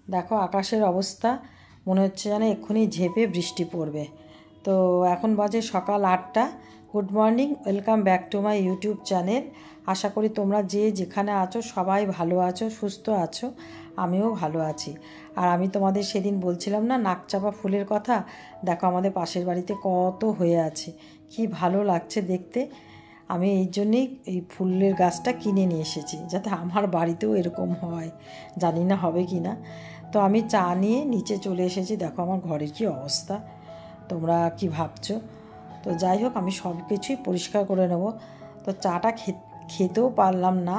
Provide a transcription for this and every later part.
দেখো আকাশের অবস্থা, মনে হচ্ছে যেন এক্ষুনি ঝেঁপে বৃষ্টি পড়বে। তো এখন বাজে সকাল 8টা। Good morning, welcome back to my YouTube channel. আশা করি তোমরা যে যেখানে আছো সবাই ভালো আছো, সুস্থ আছো। আমিও ভালো আছি। আর আমি তোমাদের সেদিন বলছিলাম না নাকচাপা ফুলের কথা, দেখো আমাদের পাশের বাড়িতে কত হয়ে আছে, কি ভালো লাগছে দেখতে। আমি এই জন্যেই এই ফুলের গাছটা কিনে নিয়ে এসেছি, যাতে আমার বাড়িতেও এরকম হয়। জানি না হবে কি না। তো আমি চা নিয়ে নিচে চলে এসেছি। দেখো আমার ঘরের কি অবস্থা, তোমরা কি ভাবছো। তো যাই হোক, আমি সব কিছুই পরিষ্কার করে নেব। তো চাটা খেতেও পারলাম না,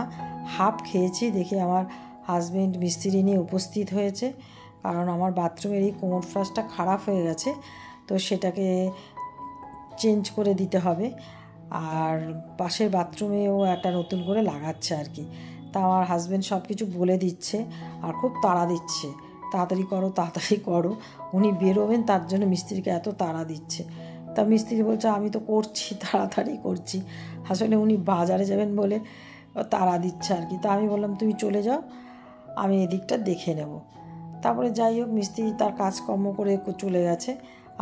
হাফ খেয়েছি। দেখি আমার হাজব্যান্ড মিস্ত্রি নিয়ে উপস্থিত হয়েছে, কারণ আমার বাথরুমের এই কোমর ফ্লাশটা খারাপ হয়ে গেছে, তো সেটাকে চেঞ্জ করে দিতে হবে। আর পাশের বাথরুমেও একটা নতুন করে লাগাচ্ছে আর কি। তা আমার হাজব্যান্ড সব কিছু বলে দিচ্ছে আর খুব তাড়া দিচ্ছে, তাড়াতাড়ি করো তাড়াতাড়ি করো। উনি বেরোবেন তার জন্য মিস্ত্রিকে এত তাড়া দিচ্ছে। তা মিস্ত্রি বলছে আমি তো করছি, তাড়াতাড়ি করছি। আসলে উনি বাজারে যাবেন বলে তাড়া দিচ্ছে আর কি। তা আমি বললাম তুমি চলে যাও, আমি এদিকটা দেখে নেব। তারপরে যাই হোক, মিস্ত্রি তার কাজকর্ম করে চলে গেছে।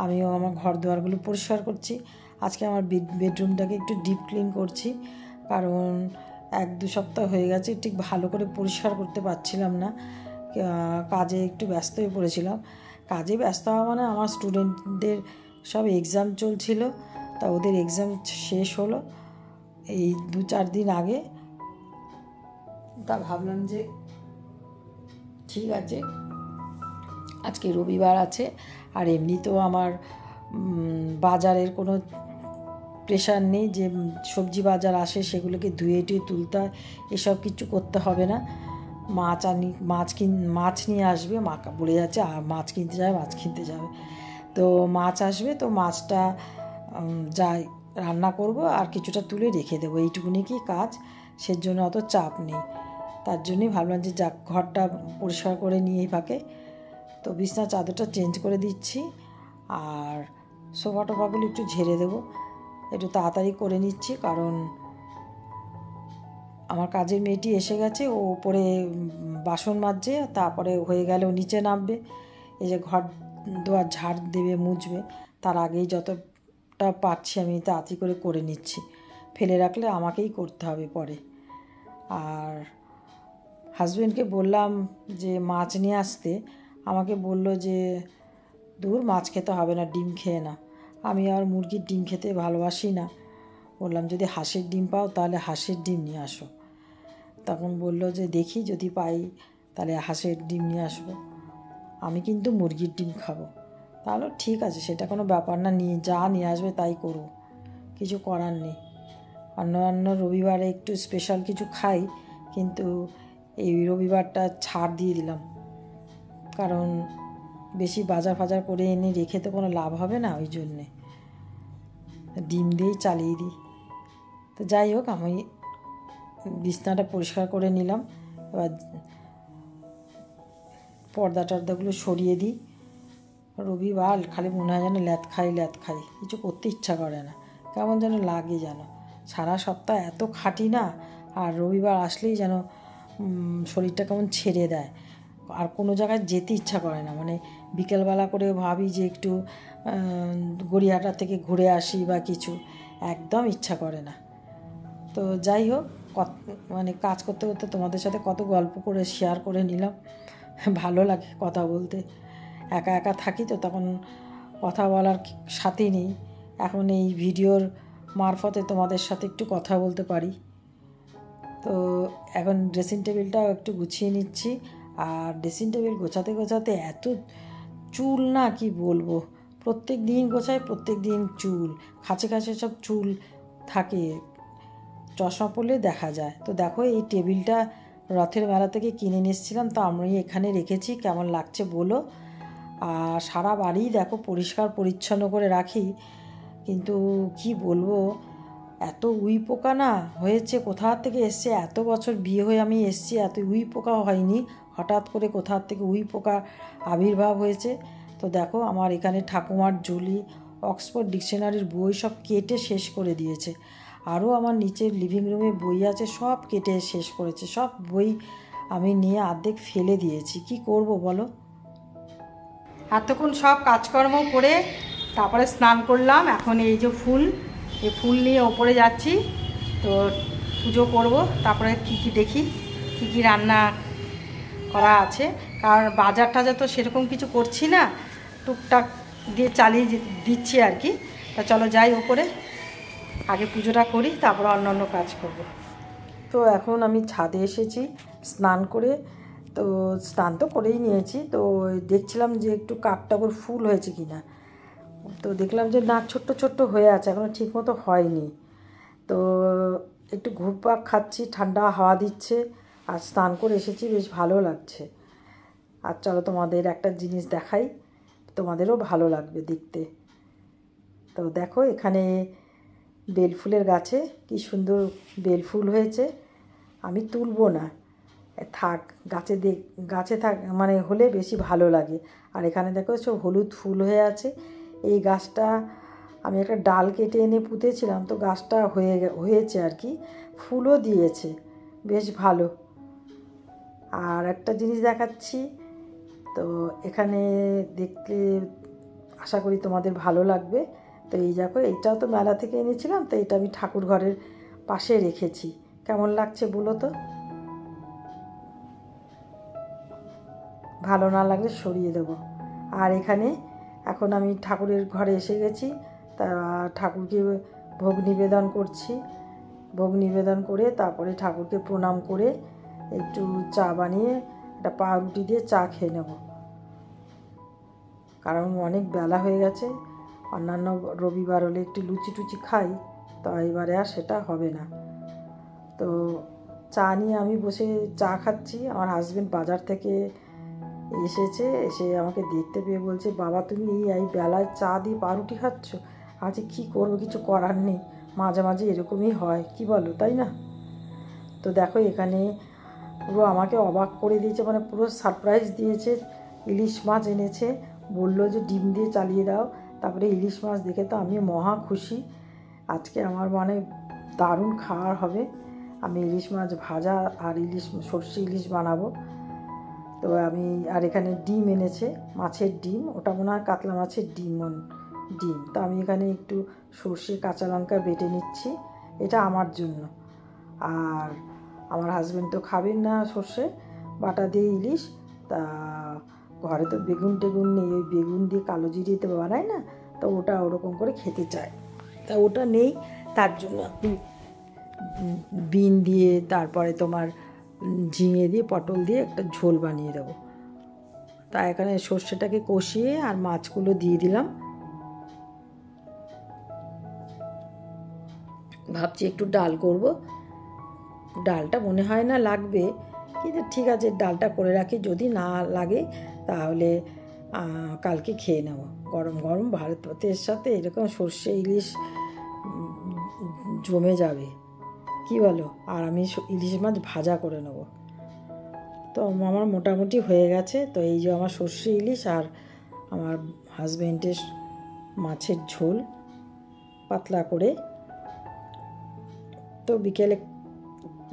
আমিও আমার ঘর দুয়ারগুলো পরিষ্কার করছি। আজকে আমার বেডরুমটাকে একটু ডিপ ক্লিন করছি, কারণ 1-2 সপ্তাহ হয়ে গেছে ঠিক ভালো করে পরিষ্কার করতে পারছিলাম না। কাজে একটু ব্যস্ত হয়ে পড়েছিলাম। কাজে ব্যস্ত হওয়া মানে আমার স্টুডেন্টদের সব এক্সাম চলছিল, তা ওদের এক্সাম শেষ হলো এই 2-4 দিন আগে। তা ভাবলাম যে ঠিক আছে, আজকে রবিবার আছে, আর এমনিতেও আমার বাজারের কোনো প্রেশার নেই যে সবজি বাজার আসে সেগুলোকে ধুয়ে টুয়ে তুলতে হয়, এসব কিছু করতে হবে না। মাছ নিয়ে আসবে, মা বলে যাচ্ছে আর মাছ কিনতে যাবে। তো মাছ আসবে, তো মাছটা যাই রান্না করব আর কিছুটা তুলে রেখে দেবো, এইটুকুনি কি কাজ, সেজন্য অত চাপ নেই। তার জন্যই ভাবলাম যে যাক ঘরটা পরিষ্কার করে নিয়ে ফাঁকে। তো বিছনার চাদরটা চেঞ্জ করে দিচ্ছি, আর সোফা টোফাগুলো একটু ঝেড়ে দেবো। একটু তাড়াতাড়ি করে নিচ্ছি, কারণ আমার কাজের মেয়েটি এসে গেছে, ও উপরে বাসন মাজছে, তারপরে হয়ে গেলে ও নিচে নামবে, এই যে ঘর দুয়ার ঝাড় দেবে মুছবে, তার আগেই যতটা পারছি আমি তাড়াতাড়ি করে নিচ্ছি। ফেলে রাখলে আমাকেই করতে হবে পরে। আর হাজব্যান্ডকে বললাম যে মাছ নিয়ে আসতে, আমাকে বলল যে দূর মাছ খেতে হবে না, ডিম খেয়ে না। আমি আর মুরগির ডিম খেতে ভালোবাসি না। বললাম যদি হাঁসের ডিম পাও তাহলে হাঁসের ডিম নিয়ে আসো। তখন বলল যে দেখি যদি পাই তাহলে হাঁসের ডিম নিয়ে আসবো, আমি কিন্তু মুরগির ডিম খাবো। তাহলে ঠিক আছে, সেটা কোনো ব্যাপার না, নিয়ে আসবে তাই করবো, কিছু করার নেই। অন্য রবিবারে একটু স্পেশাল কিছু খাই, কিন্তু এই রবিবারটা ছাড় দিয়ে দিলাম, কারণ বেশি বাজার ফাজার করে এনে রেখে তো কোনো লাভ হবে না, ওই জন্যে ডিম দিয়েই চালিয়ে দিই। তো যাই হোক, আমি বিছনাটা পরিষ্কার করে নিলাম। এবার পর্দা টর্দাগুলো সরিয়ে দিই। রবিবার খালি মনে হয় যেন ল্যাদ খাই, কিছু করতে ইচ্ছা করে না, কেমন যেন লাগে যেন। সারা সপ্তাহ এত খাটি না, আর রবিবার আসলেই যেন শরীরটা কেমন ছেড়ে দেয়, আর কোনো জায়গায় যেতে ইচ্ছা করে না। মানে বিকেলবেলা করে ভাবি যে একটু গড়িয়াহাটা থেকে ঘুরে আসি বা কিছু, একদম ইচ্ছা করে না। তো যাই হোক, মানে কাজ করতে করতে তোমাদের সাথে কত গল্প করে শেয়ার করে নিলাম, ভালো লাগে কথা বলতে। একা একা থাকি তো তখন কথা বলার সাথী নেই, এখন এই ভিডিওর মারফতে তোমাদের সাথে একটু কথা বলতে পারি। তো এখন ড্রেসিং টেবিলটাও একটু গুছিয়ে নিচ্ছি। আর ড্রেসিং টেবিল গোছাতে এত চুল না কি বলবো, প্রত্যেক দিন গোছায়, প্রত্যেক দিন চুল খাঁচে সব চুল থাকে, চশমা পরলে দেখা যায়। তো দেখো এই টেবিলটা রথের মেলা থেকে কিনে নিয়ে এসেছিলাম, তো আমি এখানে রেখেছি, কেমন লাগছে বলো। আর সারা বাড়ি দেখো পরিষ্কার পরিচ্ছন্ন করে রাখি, কিন্তু কি বলবো, এত উই পোকা না হয়েছে, কোথা থেকে এসছে, এত বছর বিয়ে হয়ে আমি এসছি, এত উই পোকা হয়নি, হঠাৎ করে কোথা থেকে উই পোকা আবির্ভাব হয়েছে। তো দেখো আমার এখানে ঠাকুমার ঝুলি, অক্সফোর্ড ডিকশনারির বই সব কেটে শেষ করে দিয়েছে। আরও আমার নিচের লিভিং রুমে বই আছে, সব কেটে শেষ করেছে, সব বই আমি নিয়ে অর্ধেক ফেলে দিয়েছি। কি করব বলো? এতক্ষণ সব কাজকর্ম করে তারপরে স্নান করলাম। এখন এই যে এই ফুল নিয়ে ওপরে যাচ্ছি, তো পুজো করব। তারপরে কি দেখি কি রান্না করা আছে, কারণ বাজার টাজার তো সেরকম কিছু করছি না, টুকটাক দিয়ে চালিয়ে দিচ্ছি আর কি। তা চলো যাই ওপরে, আগে পুজোটা করি, তারপরে অন্য কাজ করব। তো এখন আমি ছাদে এসেছি স্নান করে। তো স্নান তো করেই নিয়েছি, তো দেখছিলাম যে একটু কাকটাগর ফুল হয়েছে কি না। তো দেখলাম যে না, ছোট্ট ছোট্ট হয়ে আছে, এখনও ঠিকমতো হয়নি। তো একটু ঘুরপাক খাচ্ছি, ঠান্ডা হাওয়া দিচ্ছে, আর স্নান করে এসেছি, বেশ ভালো লাগছে। আর চলো তোমাদের একটা জিনিস দেখাই, তোমাদেরও ভালো লাগবে দেখতে। তো দেখো এখানে বেলফুলের গাছে কি সুন্দর বেলফুল হয়েছে। আমি তুলবো না, থাক, গাছে থাক, মানে হলে বেশি ভালো লাগে। আর এখানে দেখো সব হলুদ ফুল হয়ে আছে। এই গাছটা আমি একটা ডাল কেটে এনে পুঁতেছিলাম, তো গাছটা হয়েছে আর কি, ফুলও দিয়েছে, বেশ ভালো। আর একটা জিনিস দেখাচ্ছি, তো এখানে দেখলে আশা করি তোমাদের ভালো লাগবে। তো এই দেখো, এইটাও তো মেলা থেকে এনেছিলাম, তো এটা আমি ঠাকুর ঘরের পাশে রেখেছি। কেমন লাগছে বলো তো? ভালো না লাগলে সরিয়ে দেবো। আর এখানে এখন আমি ঠাকুরের ঘরে এসে গেছি, তা ঠাকুরকে ভোগ নিবেদন করছি। ভোগ নিবেদন করে তারপরে ঠাকুরকে প্রণাম করে একটু চা বানিয়ে একটা পাউরুটি দিয়ে চা খেয়ে নেব, কারণ অনেক বেলা হয়ে গেছে। অন্যান্য রবিবার হলে একটু লুচি টুচি খাই, তো এবারে আর সেটা হবে না। তো চা নিয়ে আমি বসে চা খাচ্ছি। আমার হাজবেন্ড বাজার থেকে এসে আমাকে দেখতে পেয়ে বলছে, বাবা তুমি এই বেলায় চা দিয়ে পাউরুটি খাচ্ছ? আজকে কী করবো, কিছু করার নেই, মাঝে মাঝে এরকমই হয়, কি বলো, তাই না? তো দেখো এখানে পুরো আমাকে অবাক করে দিয়েছে, মানে পুরো সারপ্রাইজ দিয়েছে। ইলিশ মাছ এনেছে, বললো যে ডিম দিয়ে চালিয়ে দাও। তারপরে ইলিশ মাছ দেখে তো আমি মহা খুশি। আজকে আমার মানে দারুণ খাওয়ার হবে। আমি ইলিশ মাছ ভাজা আর সর্ষে ইলিশ বানাবো। তো আর এখানে ডিম এনেছে, মাছের ডিম, ওটা মনে হয় কাতলা মাছের ডিম। তো আমি এখানে একটু সর্ষে কাঁচা লঙ্কা বেটে নিচ্ছি, এটা আমার জন্য। আর আমার হাজবেন্ড তো খাবেন না সর্ষে বাটা দিয়ে ইলিশ, তা ঘরে তো বেগুন টেগুন নেই, ওই বেগুন দিয়ে কালো জিরিতে বানায় না, তো ওটা ওরকম করে খেতে চায়, তা ওটা নেই। তার জন্য আপনি বিন দিয়ে, তারপরে তোমার ঝিঙে দিয়ে, পটল দিয়ে একটা ঝোল বানিয়ে দেবো। তা এখানে সর্ষেটাকে কষিয়ে আর মাছগুলো দিয়ে দিলাম। ভাবছি একটু ডাল করব, ডালটা মনে হয় না লাগবে, কিন্তু ঠিক আছে, ডালটা করে রাখি, যদি না লাগে তাহলে কালকে খেয়ে নেব। গরম গরম ভাতের সাথে এরকম সর্ষে ইলিশ জমে যাবে, কি বলো? আর আমি ইলিশ মাছ ভাজা করে নেব। তো আমার মোটামুটি হয়ে গেছে। তো এই যে আমার সর্ষে ইলিশ আর আমার হাজব্যান্ডের মাছের ঝোল পাতলা করে। তো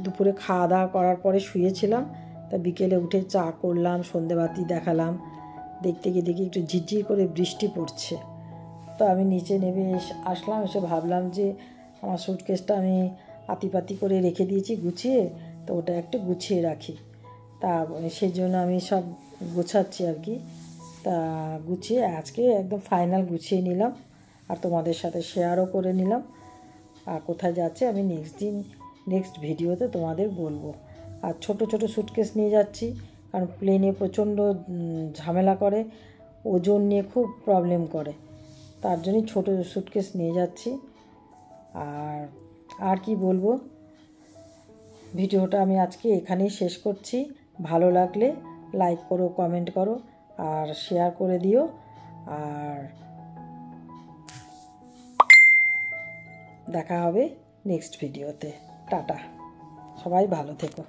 দুপুরে খাওয়া দাওয়া করার পরে শুয়েছিলাম, তা বিকেলে উঠে চা করলাম, সন্ধেবাতি দেখালাম। দেখতে গিয়ে দেখি একটু ঝিরঝির করে বৃষ্টি পড়ছে। তো আমি নিচে নেমে আসলাম, এসে ভাবলাম যে আমার সুটকেসটা আমি পাতি করে রেখে দিয়েছি গুছিয়ে, তো ওটা একটু গুছিয়ে রাখি। তা সেই জন্য আমি সব গোছাচ্ছি আর কি। তা গুছিয়ে আজকে একদম ফাইনাল গুছিয়ে নিলাম, আর তোমাদের সাথে শেয়ারও করে নিলাম। আর কোথায় যাচ্ছে আমি নেক্সট ভিডিওতে তোমাদের বলবো। আর ছোট সুটকেস নিয়ে যাচ্ছি, কারণ প্লেনে প্রচণ্ড ঝামেলা করে, ওজন নিয়ে খুব প্রবলেম করে, তার জন্যই ছোট সুটকেস নিয়ে যাচ্ছি। আর কি বলবো, ভিডিওটা আমি আজকে এখানেই শেষ করছি। ভালো লাগলে লাইক করো, কমেন্ট করো, আর শেয়ার করে দিও। আর দেখা হবে নেক্সট ভিডিওতে। টাটা, সবাই ভালো থেকো।